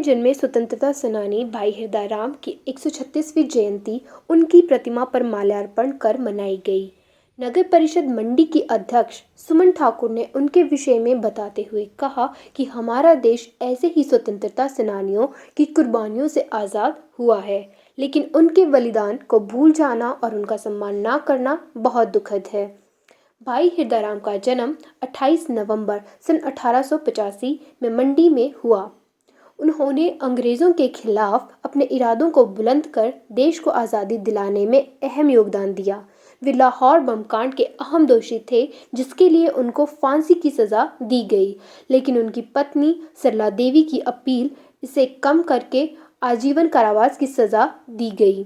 जन्मे स्वतंत्रता सेनानी भाई हृदयराम की 136वीं जयंती उनकी प्रतिमा पर माल्यार्पण कर मनाई गई। नगर परिषद मंडी की अध्यक्ष सुमन ठाकुर ने उनके विषय में बताते हुए कहा कि हमारा देश ऐसे ही स्वतंत्रता सेनानियों की कुर्बानियों से आज़ाद हुआ है, लेकिन उनके बलिदान को भूल जाना और उनका सम्मान न करना बहुत दुखद है। भाई हृदयराम का जन्म 28 नवंबर सन 1885 में मंडी में हुआ। उन्होंने अंग्रेज़ों के खिलाफ अपने इरादों को बुलंद कर देश को आज़ादी दिलाने में अहम योगदान दिया। वे लाहौर बम कांड के अहम दोषी थे, जिसके लिए उनको फांसी की सज़ा दी गई, लेकिन उनकी पत्नी सरला देवी की अपील इसे कम करके आजीवन कारावास की सज़ा दी गई।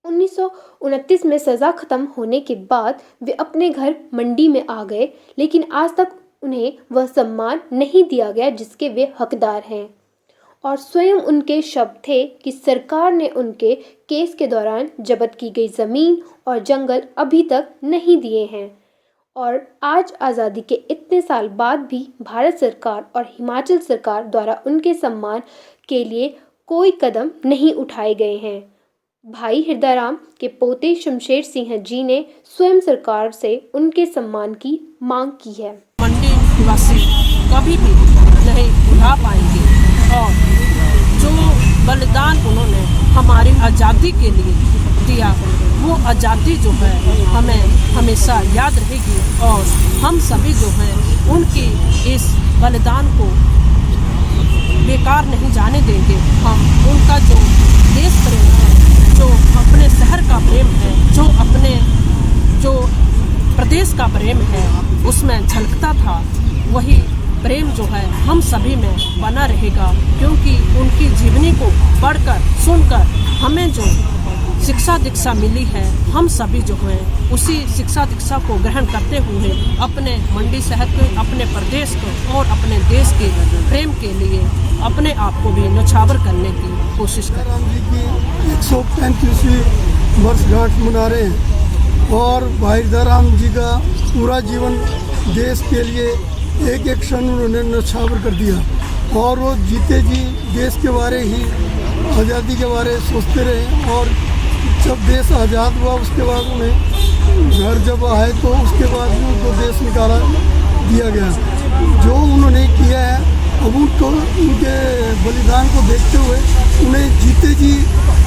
1929 में सज़ा खत्म होने के बाद वे अपने घर मंडी में आ गए, लेकिन आज तक उन्हें वह सम्मान नहीं दिया गया जिसके वे हकदार हैं। और स्वयं उनके शब्द थे कि सरकार ने उनके केस के दौरान जब्त की गई ज़मीन और जंगल अभी तक नहीं दिए हैं। और आज आज़ादी के इतने साल बाद भी भारत सरकार और हिमाचल सरकार द्वारा उनके सम्मान के लिए कोई कदम नहीं उठाए गए हैं। भाई हृदयराम के पोते शमशेर सिंह जी ने स्वयं सरकार से उनके सम्मान की मांग की है। मंडी निवासी कभी भी नहीं भुला पाएंगे और जो बलिदान उन्होंने हमारी आज़ादी के लिए दिया, वो आज़ादी जो है हमें हमेशा याद रहेगी और हम सभी जो हैं उनकी इस बलिदान को बेकार नहीं जाने देंगे। हम उनका जो देश प्रेम है, जो अपने शहर का प्रेम है, जो प्रदेश का प्रेम है, उसमें झलकता था, वही प्रेम जो है हम सभी में बना रहेगा। क्योंकि उनकी जीवनी को पढ़कर सुनकर हमें जो शिक्षा दीक्षा मिली है, हम सभी जो हैं उसी शिक्षा दीक्षा को ग्रहण करते हुए अपने मंडी शहर के, अपने प्रदेश को और अपने देश के प्रेम के लिए अपने आप को भी न्यौछावर करने की कोशिश करें। राम जी की 135वीं वर्षगांठ मना रहे हैं और भाई हृदयराम जी का पूरा जीवन देश के लिए एक एक क्षण उन्होंने न्यौछावर कर दिया और वो जीते जी देश के बारे ही, आज़ादी के बारे सोचते रहे। और जब देश आज़ाद हुआ उसके बाद उन्हें घर जब आए तो उसके बाद भी उनको देश निकाला दिया गया। जो उन्होंने किया है अब उनको, उनके बलिदान को देखते हुए उन्हें जीते जी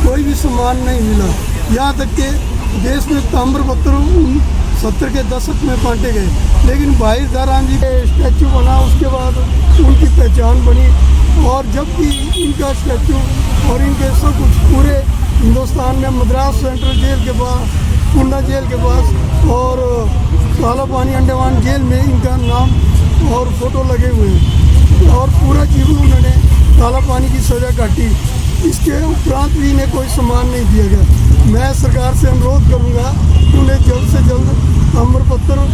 कोई भी सम्मान नहीं मिला। यहाँ तक कि देश में ताम्रपत्र 70 के दशक में बांटे गए, लेकिन भाई हृदयराम जी के स्टैचू बना उसके बाद उनकी पहचान बनी। और जब भी इनका स्टैचू और इनके सब कुछ पूरे हिंदुस्तान में मद्रास सेंट्रल जेल के पास, पूना जेल के पास और काला पानी अंडमान जेल में इनका नाम और फोटो लगे हुए हैं और पूरा जीवन उन्होंने काला पानी की सज़ा काटी। इसके उपरांत भी इन्हें कोई सम्मान नहीं दिया गया। मैं सरकार से अनुरोध करूंगा कि उन्हें जल्द से जल्द ताम्रपत्र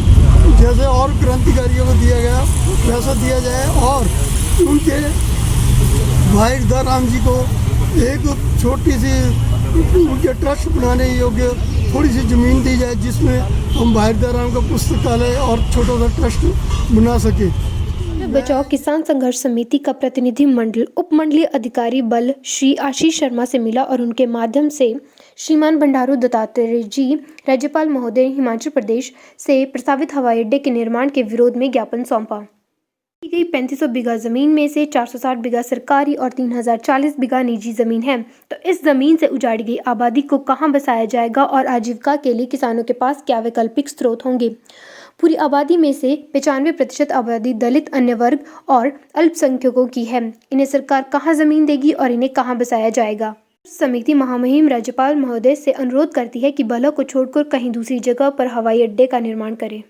जैसे और क्रांतिकारियों को दिया गया वैसा दिया जाए और उनके भाई हृदयराम जी को एक छोटी सी उनके ट्रस्ट बनाने योग्य थोड़ी सी ज़मीन दी जाए, जिसमें हम भाई हृदयराम का पुस्तकालय और छोटा सा ट्रस्ट बना सके। बचाओ किसान संघर्ष समिति का प्रतिनिधि मंडल उपमंडलीय अधिकारी बल श्री आशीष शर्मा से मिला और उनके माध्यम से श्रीमान बंडारू दत्तात्रेय जी, राज्यपाल महोदय, हिमाचल प्रदेश से प्रस्तावित हवाई अड्डे के निर्माण के विरोध में ज्ञापन सौंपा। की गई 3500 बीघा जमीन में से 460 बीघा सरकारी और 3040 बीघा निजी जमीन है, तो इस जमीन से उजाड़ी गई आबादी को कहां बसाया जाएगा और आजीविका के लिए किसानों के पास क्या वैकल्पिक स्रोत होंगे। पूरी आबादी में से 95% आबादी दलित, अन्य वर्ग और अल्पसंख्यकों की है। इन्हें सरकार कहां जमीन देगी और इन्हें कहां बसाया जाएगा। समिति महामहिम राज्यपाल महोदय से अनुरोध करती है कि बल्ह को छोड़कर कहीं दूसरी जगह पर हवाई अड्डे का निर्माण करें।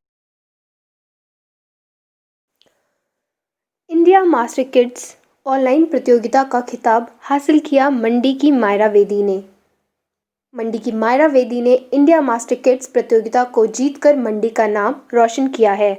इंडिया मास्टर किड्स ऑनलाइन प्रतियोगिता का खिताब हासिल किया मंडी की मायरा वेदी ने। मंडी की मायरा वेदी ने इंडिया मास्टर किड्स प्रतियोगिता को जीतकर मंडी का नाम रोशन किया है।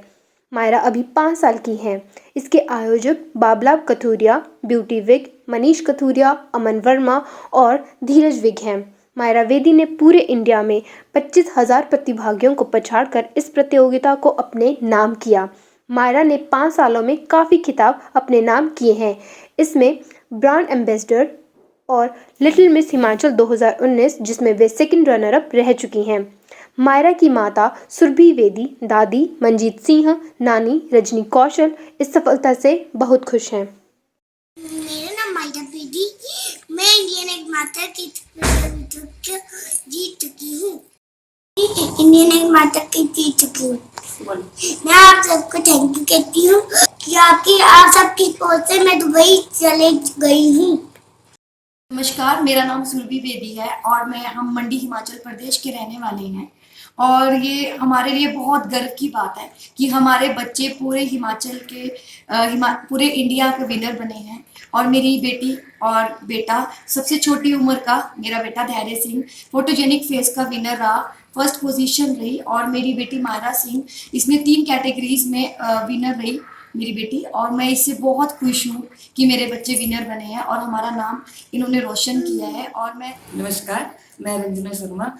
मायरा अभी 5 साल की हैं। इसके आयोजक बाबला कथूरिया, ब्यूटी विग, मनीष कथूरिया, अमन वर्मा और धीरज विग हैं। मायरा वेदी ने पूरे इंडिया में 25,000 प्रतिभागियों को पछाड़कर इस प्रतियोगिता को अपने नाम किया। मायरा ने 5 सालों में काफ़ी खिताब अपने नाम किए हैं। इसमें ब्रांड एम्बेसडर और लिटिल मिस हिमाचल 2019 जिसमें वे सेकंड रनर अप रह चुकी हैं। मायरा की माता सुरभि वेदी, दादी मंजीत सिंह, नानी रजनी कौशल इस सफलता से बहुत खुश हैं। मेरा नाम मायरा बेदी, मैं इंडियन एग मास्टर की प्रतियोगिता जीत चुकी हूँ। इंडियन एग मास्टर की जीत चुकी हूँ। मैं आप सबको थैंक यू कहती हूँ क्योंकि आप सबकी सपोर्ट से मैं दुबई चले गई हूँ। नमस्कार, मेरा नाम सुरभि बेदी है और हम मंडी हिमाचल प्रदेश के रहने वाले हैं और ये हमारे लिए बहुत गर्व की बात है कि हमारे बच्चे पूरे हिमाचल के पूरे इंडिया के विनर बने हैं। और मेरी बेटी और बेटा सबसे छोटी उम्र का मेरा बेटा धैर्य सिंह फोटोजेनिक फेस का विनर रहा, फर्स्ट पोजीशन रही। और मेरी बेटी मायरा सिंह इसमें 3 कैटेगरीज में विनर रही मेरी बेटी। और मैं इससे बहुत खुश हूँ कि मेरे बच्चे विनर बने हैं और हमारा नाम इन्होंने रोशन किया है। और मैं नमस्कार, मैं रंजना शर्मा,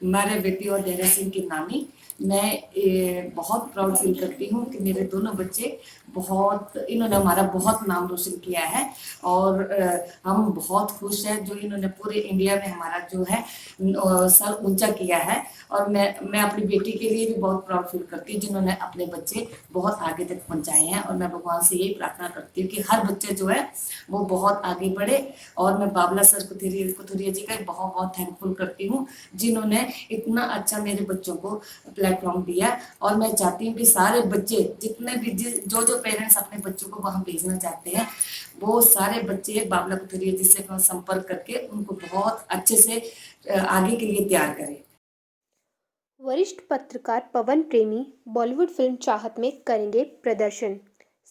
मेरे बेटी और धैर्य सिंह की नानी। मैं बहुत प्राउड फील करती हूँ कि मेरे दोनों बच्चे इन्होंने हमारा बहुत नाम रोशन किया है और हम बहुत खुश हैं जो इन्होंने पूरे इंडिया में हमारा जो है सर ऊंचा किया है। और मैं अपनी बेटी के लिए भी बहुत प्राउड फील करती हूँ जिन्होंने अपने बच्चे बहुत आगे तक पहुँचाए हैं। और मैं भगवान से यही प्रार्थना करती हूँ कि हर बच्चे जो है वो बहुत आगे बढ़े। और मैं बाबला सर कुथुरिया जी का बहुत बहुत थैंकफुल करती हूँ जिन्होंने इतना अच्छा मेरे बच्चों को प्लेटफॉर्म दिया। और मैं चाहती हूँ कि सारे बच्चे जितने भी जो पेरेंट्स अपने बच्चों को वहाँ भेजना चाहते हैं वो सारे बच्चे बाबला कुथुरिया जी से संपर्क करके उनको बहुत अच्छे से आगे के लिए तैयार करें। वरिष्ठ पत्रकार पवन प्रेमी बॉलीवुड फिल्म चाहत में करेंगे प्रदर्शन।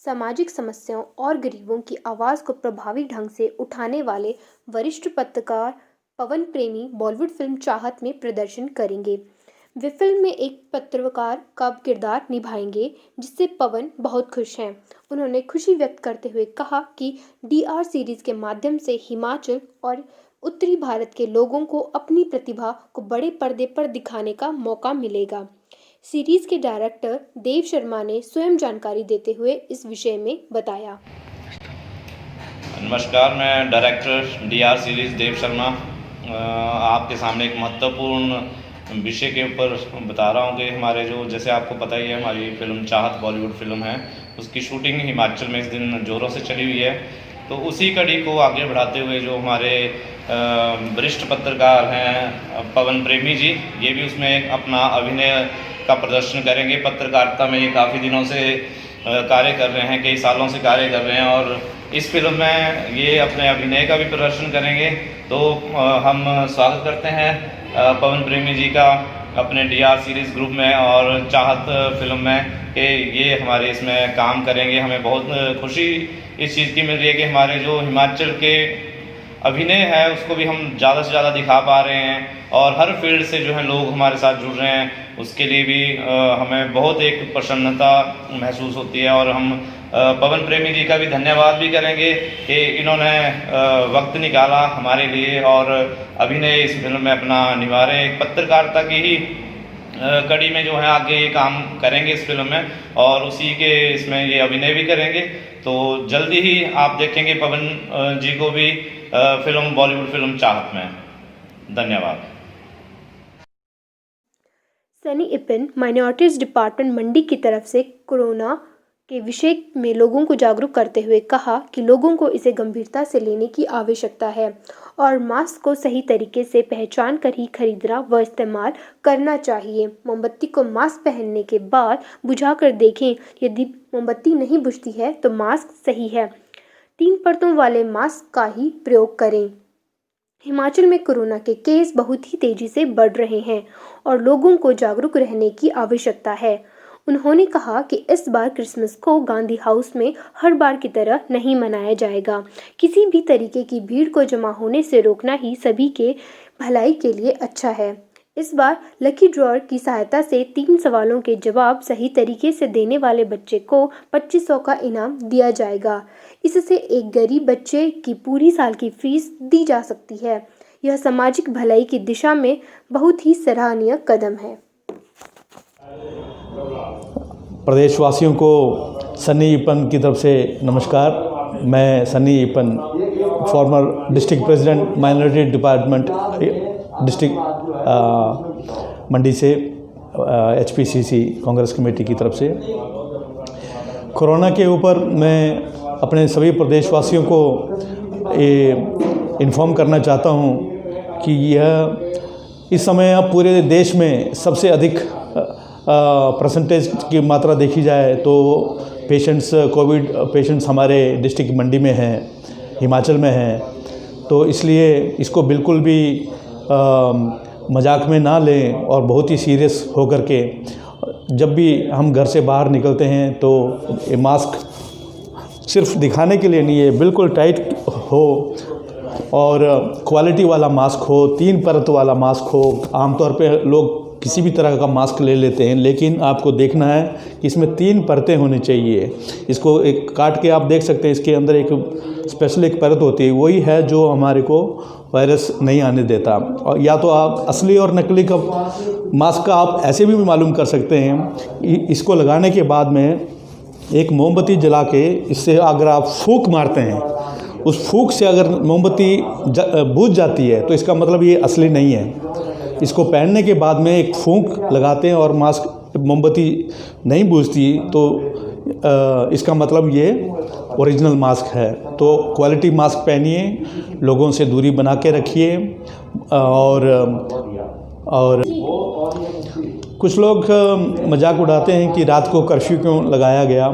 सामाजिक समस्याओं और गरीबों की आवाज़ को प्रभावी ढंग से उठाने वाले वरिष्ठ पत्रकार पवन प्रेमी बॉलीवुड फिल्म चाहत में प्रदर्शन करेंगे। वे फिल्म में एक पत्रकार का किरदार निभाएंगे जिससे पवन बहुत खुश हैं। उन्होंने खुशी व्यक्त करते हुए कहा कि DR सीरीज़ के माध्यम से हिमाचल और उत्तरी भारत के लोगों को अपनी प्रतिभा को बड़े पर्दे पर दिखाने का मौका मिलेगा। सीरीज़ के डायरेक्टर देव शर्मा ने स्वयं जानकारी देते हुए इस विषय में बताया। नमस्कार, मैं director DR series Dev Sharma आपके सामने एक महत्वपूर्ण विषय के ऊपर बता रहा हूँ कि हमारे जैसे आपको पता ही है हमारी फिल्म चाहत बॉलीवुड फिल्म है, उसकी शूटिंग हिमाचल में इस दिन जोरों से चली हुई है। तो उसी कड़ी को आगे बढ़ाते हुए जो हमारे वरिष्ठ पत्रकार हैं पवन प्रेमी जी, ये भी उसमें अपना अभिनय का प्रदर्शन करेंगे। पत्रकारिता में ये काफ़ी दिनों से कार्य कर रहे हैं, कई सालों से कार्य कर रहे हैं और इस फिल्म में ये अपने अभिनय का भी प्रदर्शन करेंगे। तो हम स्वागत करते हैं पवन प्रेमी जी का अपने DR सीरीज़ ग्रुप में और चाहत फिल्म में कि ये हमारे इसमें काम करेंगे। हमें बहुत खुशी इस चीज़ की मिल रही है कि हमारे जो हिमाचल के अभिनय है उसको भी हम ज़्यादा से ज़्यादा दिखा पा रहे हैं और हर फील्ड से जो है लोग हमारे साथ जुड़ रहे हैं, उसके लिए भी हमें बहुत एक प्रसन्नता महसूस होती है। और हम पवन प्रेमी जी का भी धन्यवाद भी करेंगे कि इन्होंने वक्त निकाला हमारे लिए और अभिनय इस फिल्म में अपना निभा रहे हैं। एक पत्रकारिता की ही कड़ी में जो है आगे ये काम करेंगे इस फिल्म में और उसी के इसमें ये अभिनय भी करेंगे। तो जल्दी ही आप देखेंगे पवन जी को भी फिल्म बॉलीवुड फिल्म चाहत में। धन्यवाद। सनी इपिन माइनॉरिटीज़ डिपार्टमेंट मंडी की तरफ से कोरोना के विषय में लोगों को जागरूक करते हुए कहा कि लोगों को इसे गंभीरता से लेने की आवश्यकता है और मास्क को सही तरीके से पहचान कर ही खरीदना व इस्तेमाल करना चाहिए। मोमबत्ती को मास्क पहनने के बाद बुझाकर देखें, यदि मोमबत्ती नहीं बुझती है तो मास्क सही है। 3 परतों वाले मास्क का ही प्रयोग करें। हिमाचल में कोरोना के केस बहुत ही तेज़ी से बढ़ रहे हैं और लोगों को जागरूक रहने की आवश्यकता है। उन्होंने कहा कि इस बार क्रिसमस को गांधी हाउस में हर बार की तरह नहीं मनाया जाएगा। किसी भी तरीके की भीड़ को जमा होने से रोकना ही सभी के भलाई के लिए अच्छा है। इस बार लकी ड्रॉर की सहायता से 3 सवालों के जवाब सही तरीके से देने वाले बच्चे को 2500 का इनाम दिया जाएगा। इससे एक गरीब बच्चे की पूरी साल की फीस दी जा सकती है। यह सामाजिक भलाई की दिशा में बहुत ही सराहनीय कदम है। प्रदेशवासियों को सनी इपन की तरफ से नमस्कार। मैं Sunny Eapen, former district president minority department district Mandi से HPCC कांग्रेस कमेटी की तरफ से। कोरोना के ऊपर मैं अपने सभी प्रदेशवासियों को इन्फॉर्म करना चाहता हूं कि यह इस समय अब पूरे देश में सबसे अधिक परसेंटेज की मात्रा देखी जाए तो कोविड पेशेंट्स हमारे डिस्ट्रिक्ट मंडी में हैं, हिमाचल में हैं। तो इसलिए इसको बिल्कुल भी मजाक में ना लें और बहुत ही सीरियस होकर के जब भी हम घर से बाहर निकलते हैं तो ये मास्क सिर्फ दिखाने के लिए नहीं है, बिल्कुल टाइट हो और क्वालिटी वाला मास्क हो, 3 परत वाला मास्क हो। आमतौर पे लोग किसी भी तरह का मास्क ले लेते हैं, लेकिन आपको देखना है कि इसमें 3 परतें होनी चाहिए। इसको एक काट के आप देख सकते हैं, इसके अंदर एक स्पेशल एक परत होती है, वही है जो हमारे को वायरस नहीं आने देता। और या तो आप असली और नकली का मास्क का आप ऐसे भी मालूम कर सकते हैं। इसको लगाने के बाद में एक मोमबत्ती जला के इससे अगर आप फूंक मारते हैं, उस फूंक से अगर मोमबत्ती बुझ जाती है तो इसका मतलब ये असली नहीं है। इसको पहनने के बाद में एक फूंक लगाते हैं और मास्क मोमबत्ती नहीं बुझती तो इसका मतलब ये ओरिजिनल मास्क है। तो क्वालिटी मास्क पहनिए, लोगों से दूरी बना के रखिए। और कुछ लोग मजाक उड़ाते हैं कि रात को कर्फ्यू क्यों लगाया गया।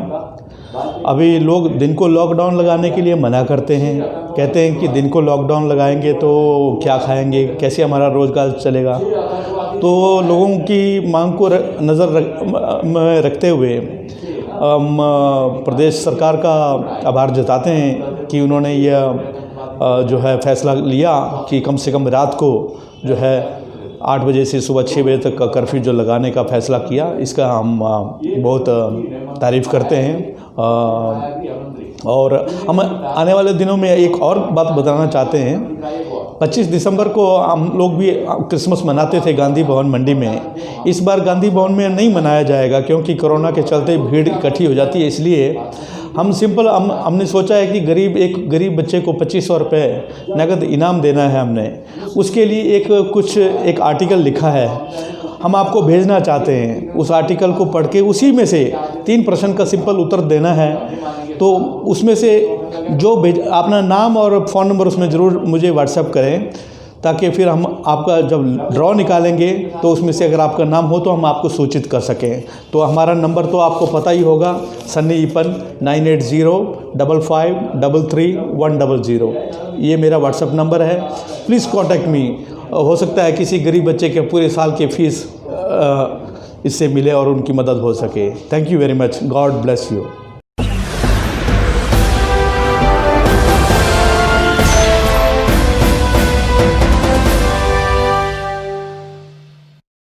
अभी लोग दिन को लॉकडाउन लगाने के लिए मना करते हैं, कहते हैं कि दिन को लॉकडाउन लगाएंगे तो क्या खाएंगे, कैसे हमारा रोज़गार चलेगा। तो लोगों की मांग को नज़र में रखते हुए प्रदेश सरकार का आभार जताते हैं कि उन्होंने यह जो है फैसला लिया कि कम से कम रात को जो है 8 बजे से सुबह 6 बजे तक का कर्फ्यू जो लगाने का फ़ैसला किया, इसका हम बहुत तारीफ़ करते हैं। और हम आने वाले दिनों में एक और बात बताना चाहते हैं। 25 दिसंबर को हम लोग भी क्रिसमस मनाते थे गांधी भवन मंडी में। इस बार गांधी भवन में नहीं मनाया जाएगा क्योंकि कोरोना के चलते भीड़ इकट्ठी हो जाती है। इसलिए हम हमने सोचा है कि एक गरीब बच्चे को 2500 रुपये नगद इनाम देना है हमने। उसके लिए एक आर्टिकल लिखा है, हम आपको भेजना चाहते हैं। उस आर्टिकल को पढ़ के उसी में से 3 प्रश्न का सिंपल उत्तर देना है। तो उसमें से जो अपना नाम और फ़ोन नंबर उसमें ज़रूर मुझे व्हाट्सएप करें, ताकि फिर हम आपका जब ड्रॉ निकालेंगे तो उसमें से अगर आपका नाम हो तो हम आपको सूचित कर सकें। तो हमारा नंबर तो आपको पता ही होगा, सन्नी ईपन 9805533100। ये मेरा व्हाट्सएप नंबर है, प्लीज़ कॉन्टैक्ट मी। हो सकता है किसी गरीब बच्चे के पूरे साल के फीस इससे मिले और उनकी मदद हो सके। Thank you very much, God bless you.